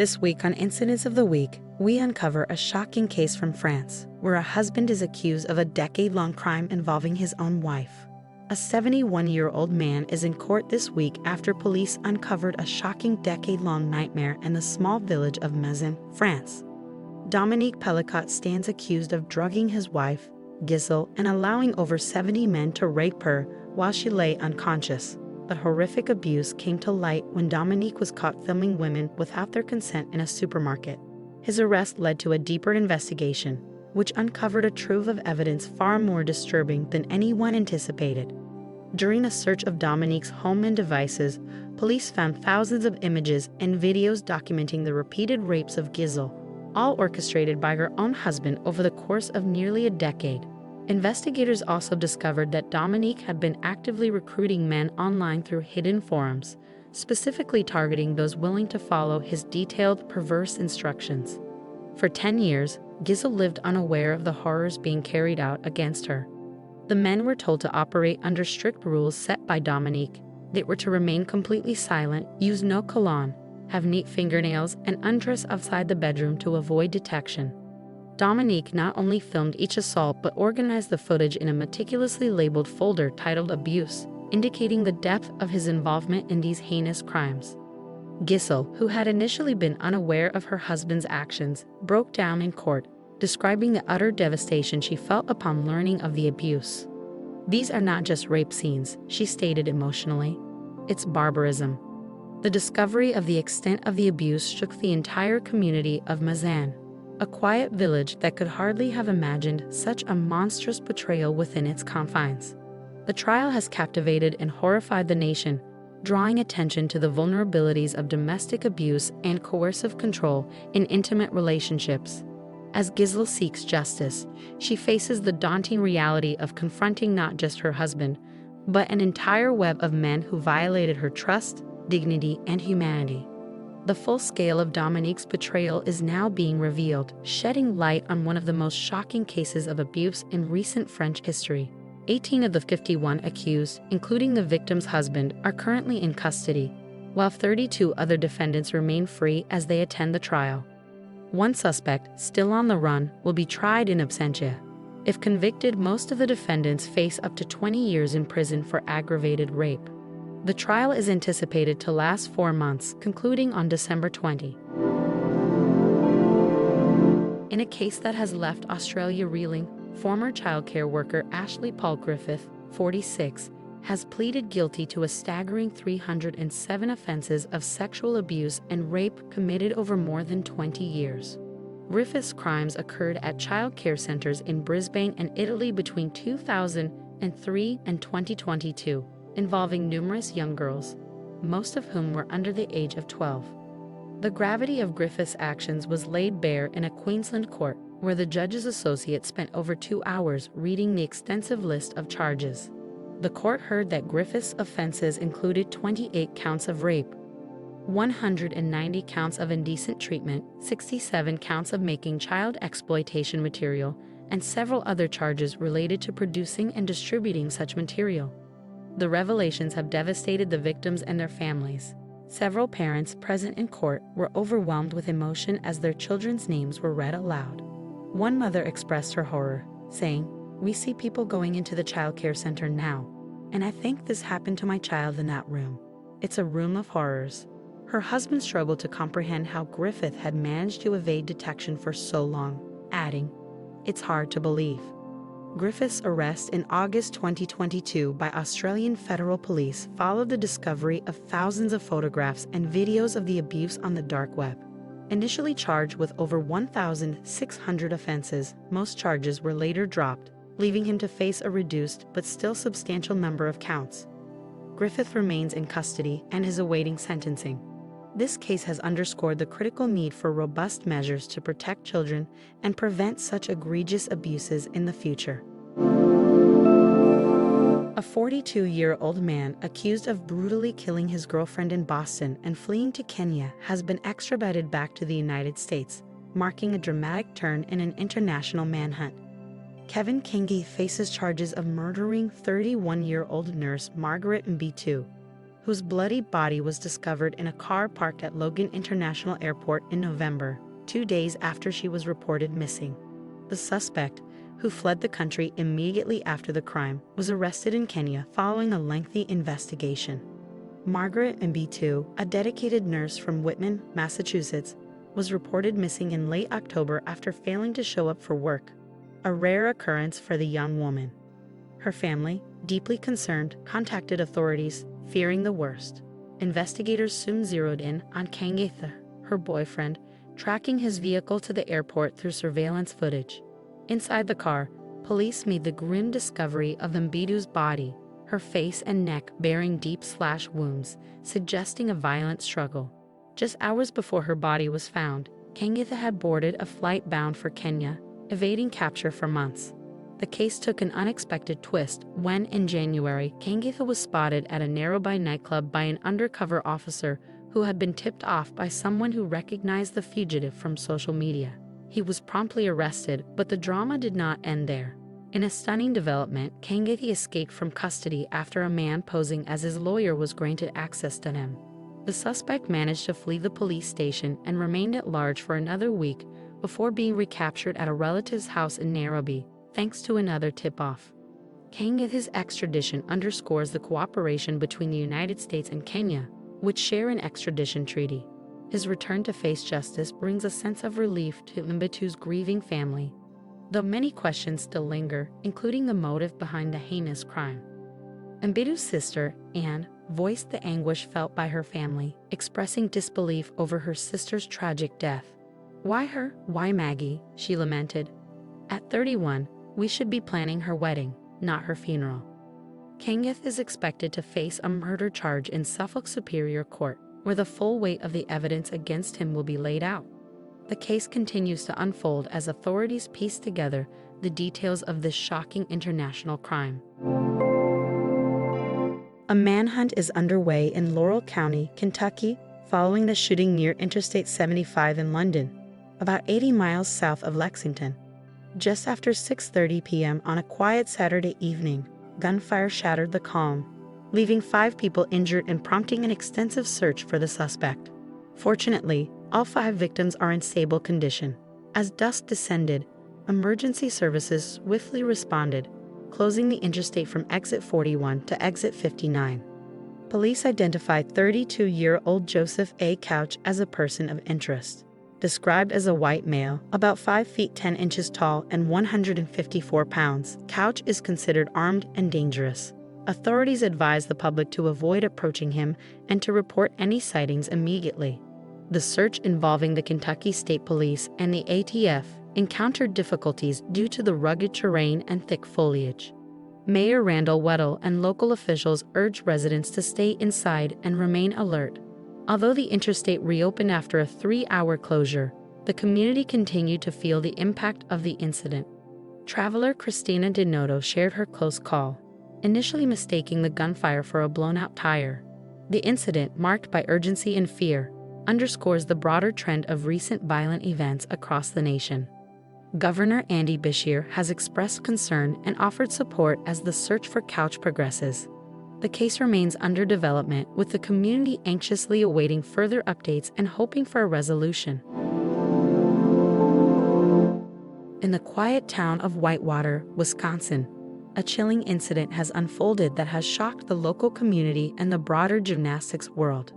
This week on Incidents of the Week, we uncover a shocking case from France, where a husband is accused of a decade-long crime involving his own wife. A 71-year-old man is in court this week after police uncovered a shocking decade-long nightmare in the small village of Mazan, France. Dominique Pellicot stands accused of drugging his wife, Giselle, and allowing over 70 men to rape her while she lay unconscious. The horrific abuse came to light when Dominique was caught filming women without their consent in a supermarket. His arrest led to a deeper investigation, which uncovered a trove of evidence far more disturbing than anyone anticipated. During a search of Dominique's home and devices, police found thousands of images and videos documenting the repeated rapes of Giselle, all orchestrated by her own husband over the course of nearly a decade. Investigators also discovered that Dominique had been actively recruiting men online through hidden forums, specifically targeting those willing to follow his detailed, perverse instructions. For 10 years, Giselle lived unaware of the horrors being carried out against her. The men were told to operate under strict rules set by Dominique. They were to remain completely silent, use no cologne, have neat fingernails, and undress outside the bedroom to avoid detection. Dominique not only filmed each assault but organized the footage in a meticulously labeled folder titled Abuse, indicating the depth of his involvement in these heinous crimes. Giselle, who had initially been unaware of her husband's actions, broke down in court, describing the utter devastation she felt upon learning of the abuse. "These are not just rape scenes," she stated emotionally. "It's barbarism." The discovery of the extent of the abuse shook the entire community of Mazan, a quiet village that could hardly have imagined such a monstrous betrayal within its confines. The trial has captivated and horrified the nation, drawing attention to the vulnerabilities of domestic abuse and coercive control in intimate relationships. As Giselle seeks justice, she faces the daunting reality of confronting not just her husband, but an entire web of men who violated her trust, dignity, and humanity. The full scale of Dominique's betrayal is now being revealed, shedding light on one of the most shocking cases of abuse in recent French history. 18 of the 51 accused, including the victim's husband, are currently in custody, while 32 other defendants remain free as they attend the trial. One suspect, still on the run, will be tried in absentia. If convicted, most of the defendants face up to 20 years in prison for aggravated rape. The trial is anticipated to last 4 months, concluding on December 20. In a case that has left Australia reeling, former childcare worker Ashley Paul Griffith, 46, has pleaded guilty to a staggering 307 offenses of sexual abuse and rape committed over more than 20 years. Griffith's crimes occurred at childcare centers in Brisbane and Italy between 2003 and 2022. Involving numerous young girls, most of whom were under the age of 12. The gravity of Griffith's actions was laid bare in a Queensland court, where the judge's associate spent over 2 hours reading the extensive list of charges. The court heard that Griffith's offenses included 28 counts of rape, 190 counts of indecent treatment, 67 counts of making child exploitation material, and several other charges related to producing and distributing such material. The revelations have devastated the victims and their families. Several parents present in court were overwhelmed with emotion as their children's names were read aloud. One mother expressed her horror, saying, "We see people going into the childcare center now, and I think this happened to my child in that room. It's a room of horrors." Her husband struggled to comprehend how Griffith had managed to evade detection for so long, adding, "It's hard to believe." Griffith's arrest in August 2022 by Australian Federal Police followed the discovery of thousands of photographs and videos of the abuse on the dark web. Initially charged with over 1,600 offenses, most charges were later dropped, leaving him to face a reduced but still substantial number of counts. Griffith remains in custody and is awaiting sentencing. This case has underscored the critical need for robust measures to protect children and prevent such egregious abuses in the future. A 42-year-old man accused of brutally killing his girlfriend in Boston and fleeing to Kenya has been extradited back to the United States, marking a dramatic turn in an international manhunt. Kevin Kingi faces charges of murdering 31-year-old nurse Margaret Mbitu. whose bloody body was discovered in a car parked at Logan International Airport in November, 2 days after she was reported missing. The suspect, who fled the country immediately after the crime, was arrested in Kenya following a lengthy investigation. Margaret Mbitu, a dedicated nurse from Whitman, Massachusetts, was reported missing in late October after failing to show up for work, a rare occurrence for the young woman. Her family, deeply concerned, contacted authorities, fearing the worst. Investigators soon zeroed in on Kangetha, her boyfriend, tracking his vehicle to the airport through surveillance footage. Inside the car, police made the grim discovery of Mbitu's body, her face and neck bearing deep slash wounds, suggesting a violent struggle. Just hours before her body was found, Kangetha had boarded a flight bound for Kenya, evading capture for months. The case took an unexpected twist when, in January, Kangetha was spotted at a Nairobi nightclub by an undercover officer who had been tipped off by someone who recognized the fugitive from social media. He was promptly arrested, but the drama did not end there. In a stunning development, Kangetha escaped from custody after a man posing as his lawyer was granted access to him. The suspect managed to flee the police station and remained at large for another week before being recaptured at a relative's house in Nairobi, thanks to another tip-off. Kangetha's extradition underscores the cooperation between the United States and Kenya, which share an extradition treaty. His return to face justice brings a sense of relief to Mbitu's grieving family, though many questions still linger, including the motive behind the heinous crime. Mbitu's sister, Anne, voiced the anguish felt by her family, expressing disbelief over her sister's tragic death. "Why her? Why Maggie?" she lamented. "At 31, we should be planning her wedding, not her funeral." Kangetha is expected to face a murder charge in Suffolk Superior Court, where the full weight of the evidence against him will be laid out. The case continues to unfold as authorities piece together the details of this shocking international crime. A manhunt is underway in Laurel County, Kentucky, following the shooting near Interstate 75 in London, about 80 miles south of Lexington. Just after 6:30 p.m. on a quiet Saturday evening, gunfire shattered the calm, leaving 5 people injured and prompting an extensive search for the suspect. Fortunately, all 5 victims are in stable condition. As dusk descended, emergency services swiftly responded, closing the interstate from exit 41 to exit 59. Police identified 32-year-old Joseph A. Couch as a person of interest. Described as a white male, about 5 feet 10 inches tall and 154 pounds, Couch is considered armed and dangerous. Authorities advise the public to avoid approaching him and to report any sightings immediately. The search involving the Kentucky State Police and the ATF encountered difficulties due to the rugged terrain and thick foliage. Mayor Randall Weddle and local officials urged residents to stay inside and remain alert. Although the interstate reopened after a 3-hour closure, the community continued to feel the impact of the incident. Traveler Christina Denoto shared her close call, initially mistaking the gunfire for a blown-out tire. The incident, marked by urgency and fear, underscores the broader trend of recent violent events across the nation. Governor Andy Beshear has expressed concern and offered support as the search for Couch progresses. The case remains under development, with the community anxiously awaiting further updates and hoping for a resolution. In the quiet town of Whitewater, Wisconsin, a chilling incident has unfolded that has shocked the local community and the broader gymnastics world.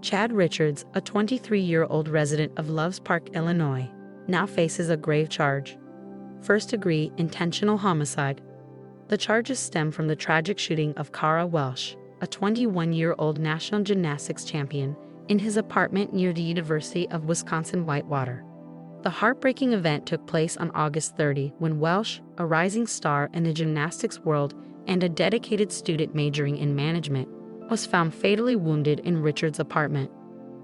Chad Richards, a 23-year-old resident of Loves Park, Illinois, now faces a grave charge: first-degree intentional homicide. The charges stem from the tragic shooting of Cara Welsh, a 21-year-old national gymnastics champion, in his apartment near the University of Wisconsin-Whitewater. The heartbreaking event took place on August 30 when Welsh, a rising star in the gymnastics world and a dedicated student majoring in management, was found fatally wounded in Richards' apartment.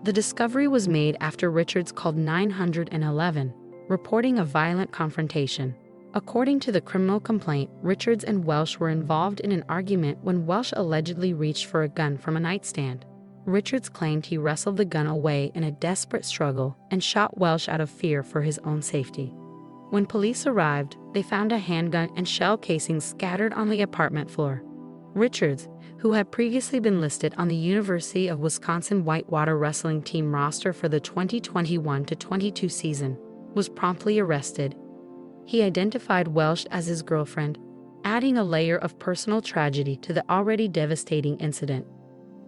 The discovery was made after Richards called 911, reporting a violent confrontation. According to the criminal complaint, Richards and Welsh were involved in an argument when Welsh allegedly reached for a gun from a nightstand. Richards claimed he wrestled the gun away in a desperate struggle and shot Welsh out of fear for his own safety. When police arrived, they found a handgun and shell casings scattered on the apartment floor. Richards, who had previously been listed on the University of Wisconsin Whitewater wrestling team roster for the 2021-22 season, was promptly arrested. He identified Welsh as his girlfriend, adding a layer of personal tragedy to the already devastating incident.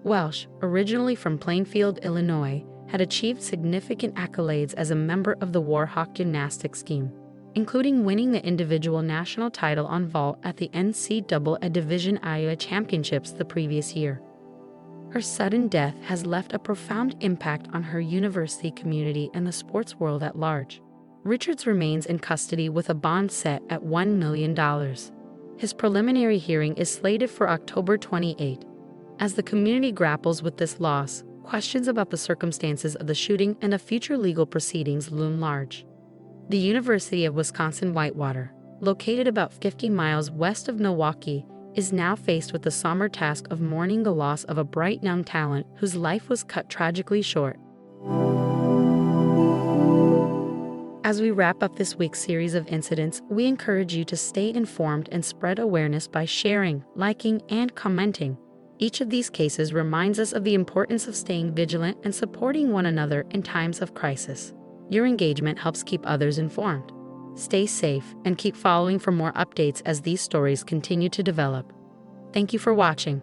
Welsh, originally from Plainfield, Illinois, had achieved significant accolades as a member of the Warhawk gymnastics team, including winning the individual national title on vault at the NCAA Division Iowa Championships the previous year. Her sudden death has left a profound impact on her university community and the sports world at large. Richards remains in custody with a bond set at $1 million. His preliminary hearing is slated for October 28. As the community grapples with this loss, questions about the circumstances of the shooting and of future legal proceedings loom large. The University of Wisconsin-Whitewater, located about 50 miles west of Milwaukee, is now faced with the somber task of mourning the loss of a bright young talent whose life was cut tragically short. As we wrap up this week's series of incidents, we encourage you to stay informed and spread awareness by sharing, liking, and commenting. Each of these cases reminds us of the importance of staying vigilant and supporting one another in times of crisis. Your engagement helps keep others informed. Stay safe and keep following for more updates as these stories continue to develop. Thank you for watching.